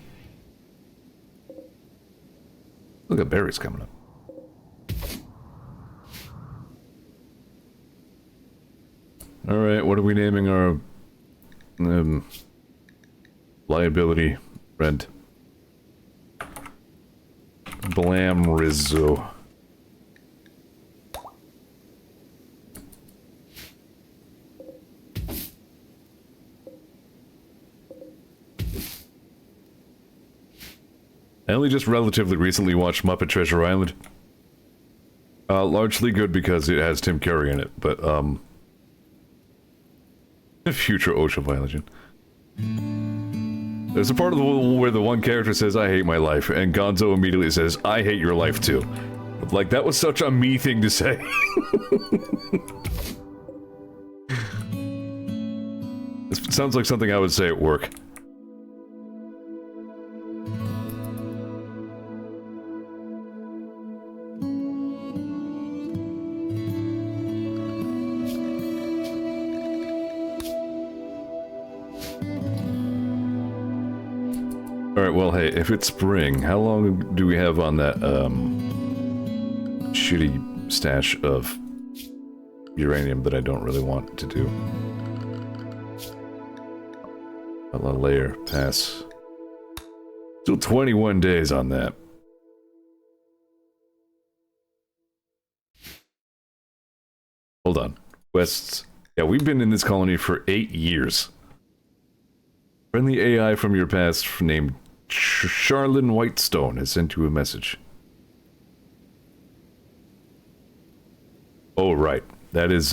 Look at berries coming up. Alright, what are we naming our... liability friend? Blam Rizzo. I only just relatively recently watched Muppet Treasure Island. Largely good because it has Tim Curry in it, but, future OSHA violation. There's a part of the where the one character says, I hate my life, and Gonzo immediately says, I hate your life too. Like, that was such a me thing to say. It sounds like something I would say at work. Alright, well, hey, if it's spring, how long do we have on that, shitty stash of uranium that I don't really want to do? A layer, pass. Still 21 days on that. Hold on. Wests. Yeah, we've been in this colony for 8 years. Friendly AI from your past named Charlene Whitestone has sent you a message. Oh, right. That is,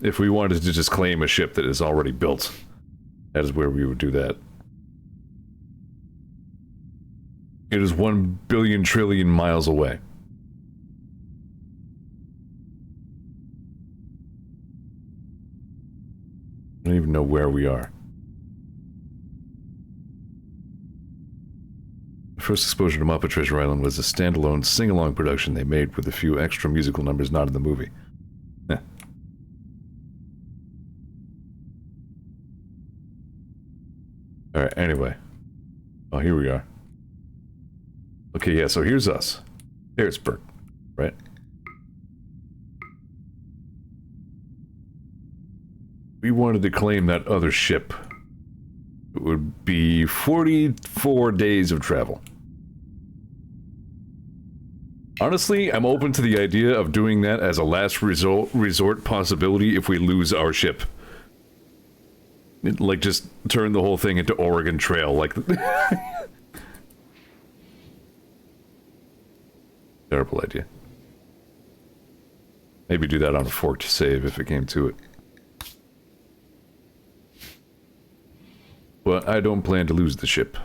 if we wanted to just claim a ship that is already built, that is where we would do that. It is 1 billion trillion miles away. I don't even know where we are. First exposure to Muppet Treasure Island was a standalone sing-along production they made with a few extra musical numbers not in the movie. Eh. Alright, anyway. Oh, here we are. Okay, yeah, so here's us. There's Bert, right? We wanted to claim that other ship. It would be 44 days of travel. Honestly, I'm open to the idea of doing that as a last resort possibility if we lose our ship. Like, just turn the whole thing into Oregon Trail, like... Terrible idea. Maybe do that on a forked save if it came to it. But I don't plan to lose the ship.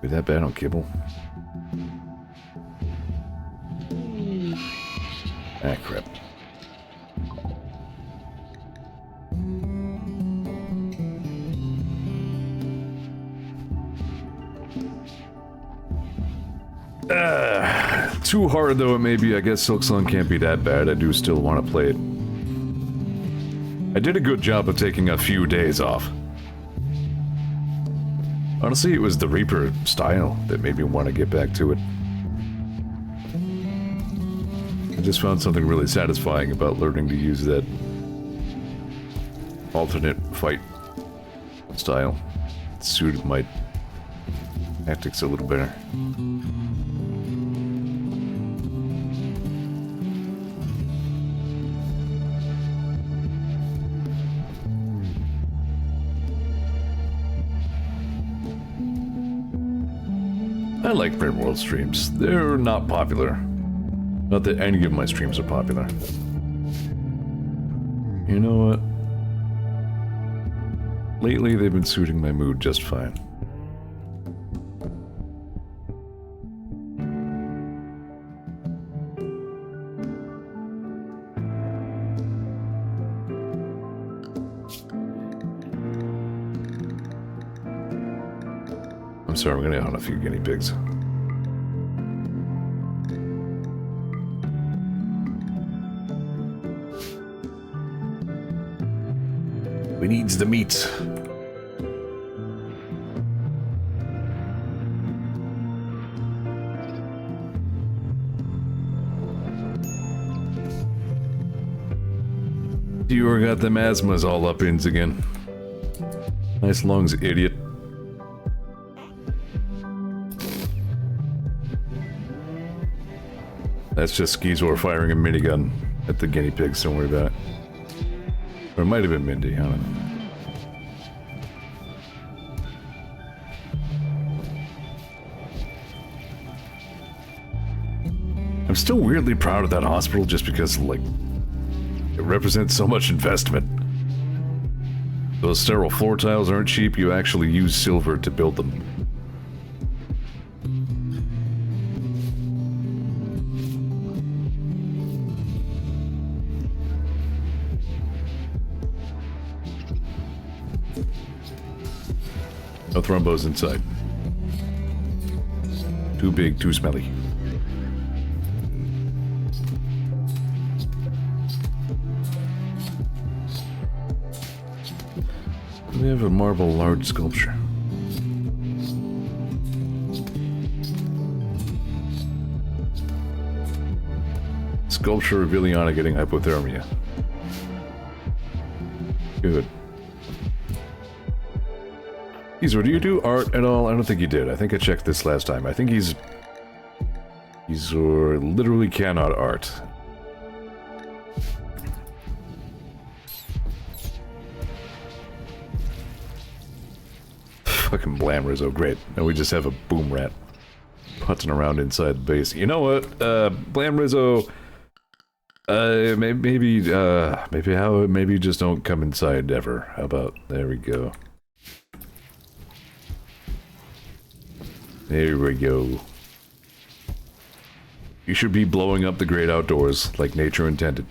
Be that bad on kibble? Ah, crap. Too hard though it may be, I guess Silksong can't be that bad. I do still want to play it. I did a good job of taking a few days off. Honestly, it was the Reaper style that made me want to get back to it. I just found something really satisfying about learning to use that alternate fight style. It suited my tactics a little better. I like RimWorld streams. They're not popular. Not that any of my streams are popular. You know what? Lately, they've been suiting my mood just fine. I'm sorry, I'm gonna hunt a few guinea pigs. We needs the meat. You got them asthmas all up ins again. Nice lungs, idiot. That's just Zeor firing a minigun at the guinea pigs, don't worry about it. Or it might have been Mindy, I don't know. I'm still weirdly proud of that hospital just because, like, it represents so much investment. Those sterile floor tiles aren't cheap, you actually use silver to build them. No thrombos inside. Too big, too smelly. We have a marble large sculpture. Sculpture of Ileana getting hypothermia. Good. Zeor, do you do art at all? I don't think you did. I think I checked this last time. I think Zeor literally cannot art. Fucking Blam Rizzo, great. Now we just have a boom rat putzing around inside the base. You know what, Blam Rizzo, maybe just don't come inside ever. How about, there we go. There we go. You should be blowing up the great outdoors like nature intended.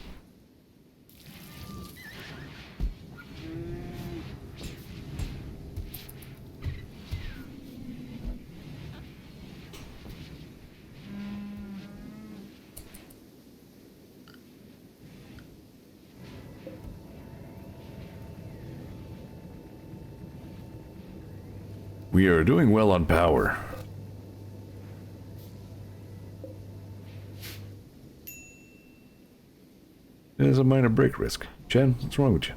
We are doing well on power. There's a minor break risk. Jen, what's wrong with you?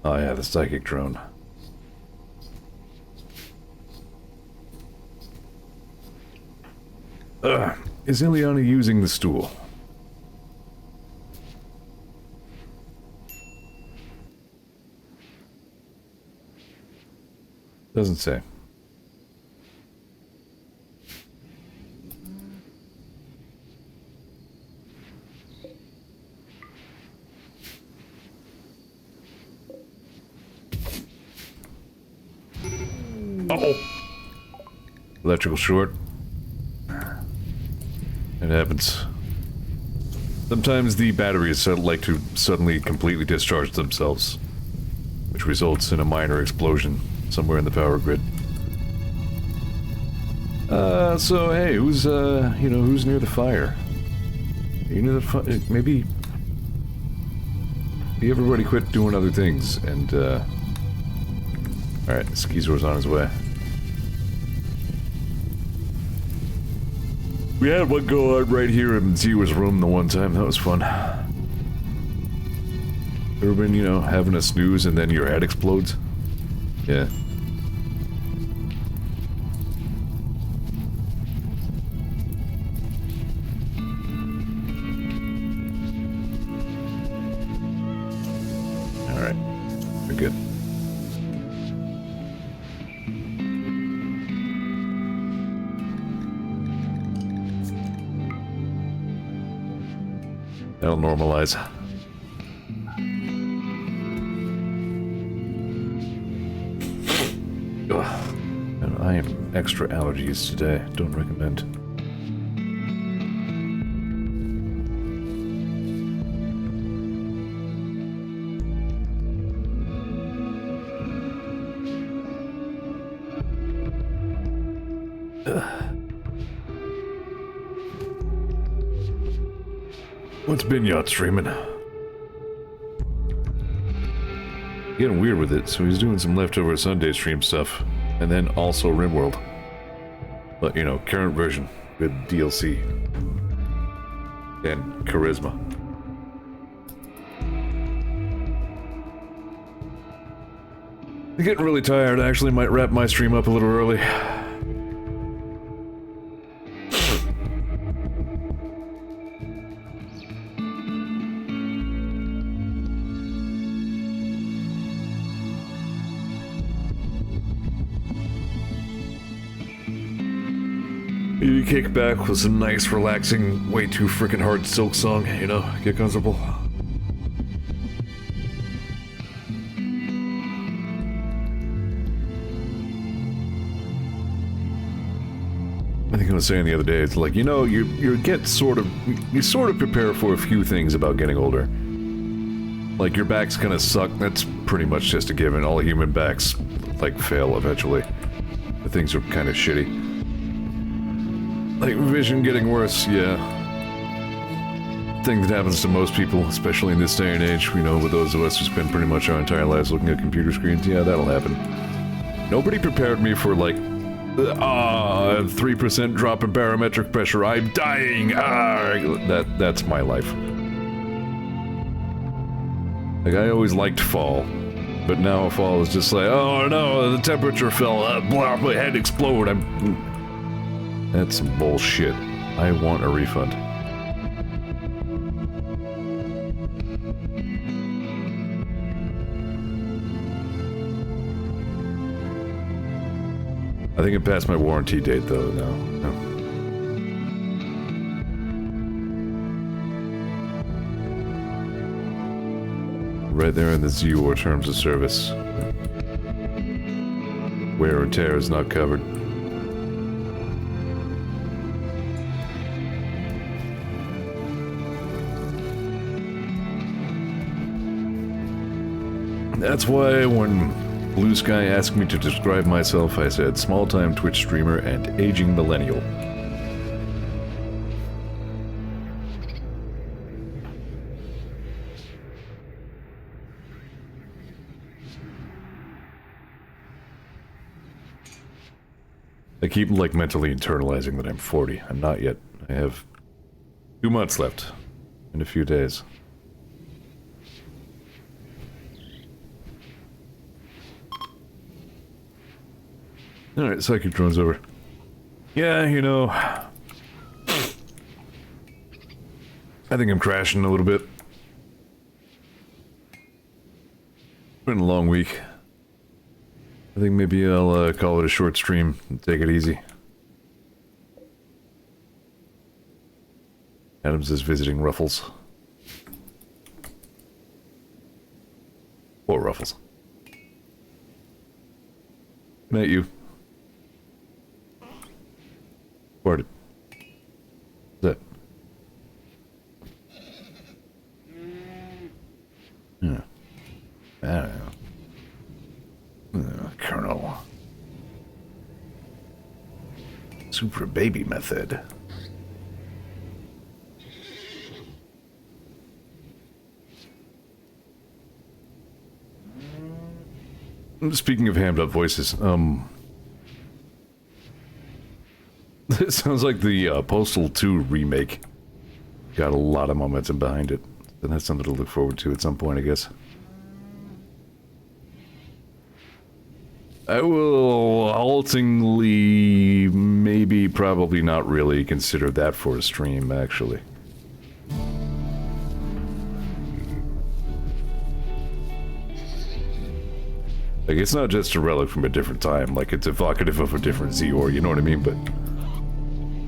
Oh yeah, the psychic drone. Is Ileana using the stool? Doesn't say. Uh-oh. Electrical short. It happens. Sometimes the batteries like to suddenly completely discharge themselves, which results in a minor explosion somewhere in the power grid. So hey, who's who's near the fire? You near the fire? Maybe everybody quit doing other things and, alright, Zeor's on his way. We had one go on right here in Zeor's room the one time, that was fun. Ever been, having a snooze and then your head explodes? Yeah. Alright. We're good. That'll normalize. Ugh. And I am extra allergies today. Don't recommend. What's been yacht streaming? Getting weird with it, so he's doing some leftover Sunday stream stuff, and then also RimWorld. But you know, current version with DLC and charisma. I'm getting really tired. I actually might wrap my stream up a little early. Maybe kick back with some nice, relaxing, way too freaking hard Silk song, you know, get comfortable. I think I was saying the other day, it's like, you know, you sort of prepare for a few things about getting older. Like, your back's gonna suck, that's pretty much just a given. All human backs, like, fail eventually. The things are kind of shitty. Like, vision getting worse, yeah. Thing that happens to most people, especially in this day and age. You know, with those of us who spend pretty much our entire lives looking at computer screens, yeah, that'll happen. Nobody prepared me for, like, 3% drop in barometric pressure, I'm dying, that's my life. Like, I always liked fall, but now fall is just like, oh no, the temperature fell, blah, my head exploded, That's some bullshit. I want a refund. I think it passed my warranty date though now. No. Right there in the Zeor terms of service. Wear and tear is not covered. That's why when Blue Sky asked me to describe myself, I said small-time Twitch streamer and aging millennial. I keep, like, mentally internalizing that I'm 40. I'm not yet. I have 2 months left in a few days. Alright, psychic drone's over. Yeah, you know... I think I'm crashing a little bit. Been a long week. I think maybe I'll call it a short stream and take it easy. Adams is visiting Ruffles. Poor Ruffles. Met you. Farted. What's that? Yeah. I don't know. Colonel. Super baby method. Speaking of hammed up voices, it sounds like the Postal 2 remake got a lot of momentum behind it. And that's something to look forward to at some point, I guess. I will haltingly, maybe, probably not really consider that for a stream, actually. Like, it's not just a relic from a different time, like, it's evocative of a different Zeor, you know what I mean? But,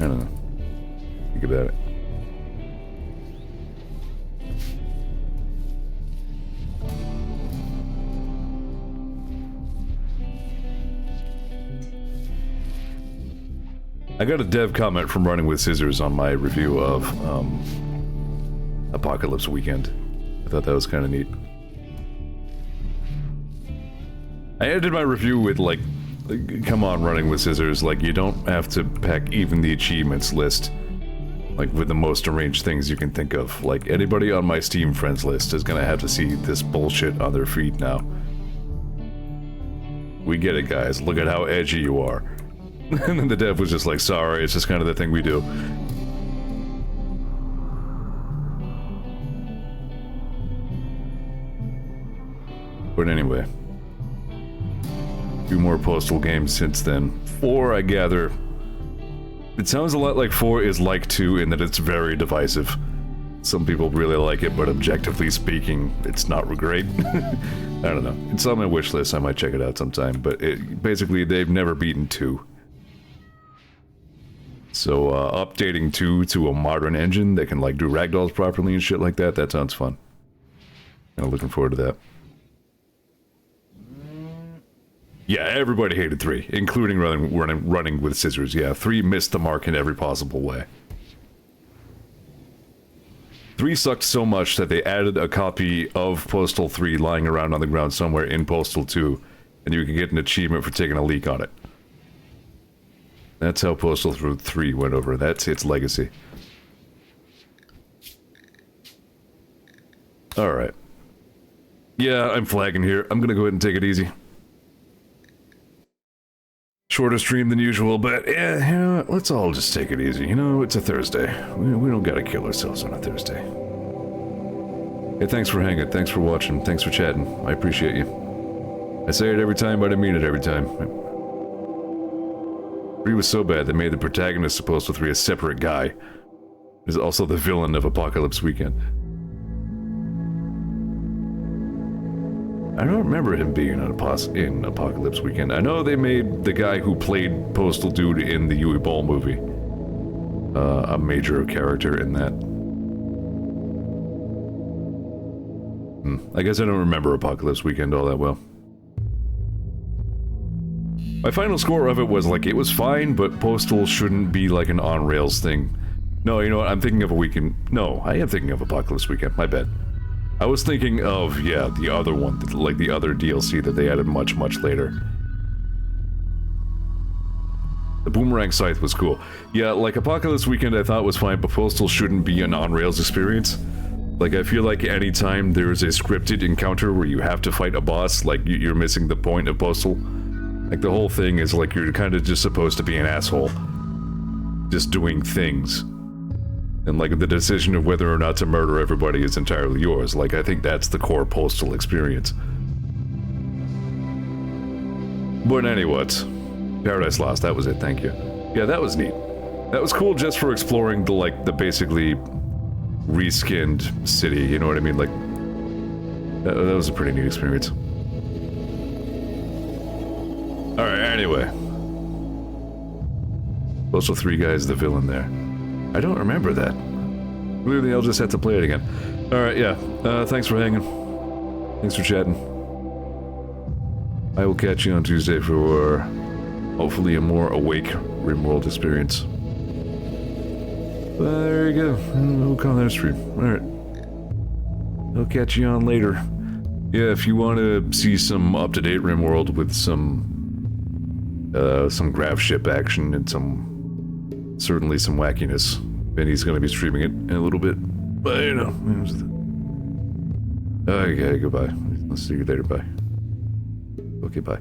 I don't know. Think about it. I got a dev comment from Running with Scissors on my review of Apocalypse Weekend. I thought that was kind of neat. I ended my review with like come on, running with scissors. Like, you don't have to pack even the achievements list, like, with the most arranged things you can think of. Like, anybody on my Steam friends list is gonna have to see this bullshit on their feed now. We get it, guys. Look at how edgy you are. And then the dev was just like, sorry, it's just kind of the thing we do. But anyway. 2 more Postal games since then. 4, I gather. It sounds a lot like 4 is like 2 in that it's very divisive. Some people really like it, but objectively speaking, it's not great. I don't know. It's on my wish list, I might check it out sometime, but basically they've never beaten 2. So, updating 2 to a modern engine that can, like, do ragdolls properly and shit like that, that sounds fun. I'm looking forward to that. Yeah, everybody hated 3, including running with scissors. Yeah, 3 missed the mark in every possible way. 3 sucked so much that they added a copy of Postal 3 lying around on the ground somewhere in Postal 2, and you can get an achievement for taking a leak on it. That's how Postal 3 went over. That's its legacy. Alright. Yeah, I'm flagging here. I'm gonna go ahead and take it easy. Shorter stream than usual, but yeah, you know what? Let's all just take it easy. You know, it's a Thursday. We don't gotta kill ourselves on a Thursday. Hey, thanks for hanging. Thanks for watching. Thanks for chatting. I appreciate you. I say it every time, but I mean it every time. 3 was so bad they made the protagonist of Postal 3 a separate guy. He's also the villain of Apocalypse Weekend. I don't remember him being in Apocalypse Weekend. I know they made the guy who played Postal Dude in the Yui Ball movie a major character in that. I guess I don't remember Apocalypse Weekend all that well. My final score of it was like, it was fine, but Postal shouldn't be like an on-rails thing. No, you know what, I'm thinking of a weekend. No, I am thinking of Apocalypse Weekend, my bad. I was thinking of, yeah, the other one, like the other DLC that they added much, much later. The Boomerang Scythe was cool. Yeah, like Apocalypse Weekend I thought was fine, but Postal shouldn't be an on-rails experience. Like, I feel like anytime there's a scripted encounter where you have to fight a boss, like, you're missing the point of Postal. Like, the whole thing is like you're kind of just supposed to be an asshole. Just doing things. And, like, the decision of whether or not to murder everybody is entirely yours. Like, I think that's the core Postal experience. But anyways, Paradise Lost, that was it, thank you. Yeah, that was neat. That was cool just for exploring the, like, the basically reskinned city, you know what I mean? Like, that was a pretty neat experience. Alright, anyway. Postal 3 guy is the villain there. I don't remember that. Clearly, I'll just have to play it again. Alright, yeah. Thanks for hanging. Thanks for chatting. I will catch you on Tuesday for, hopefully, a more awake RimWorld experience. There you go. We'll call that a stream. Alright. I'll catch you on later. Yeah, if you want to see some up-to-date RimWorld with some graph ship action and certainly some wackiness, Benny's gonna be streaming it in a little bit. But, you know. Okay, goodbye. I'll see you later, bye. Okay, bye.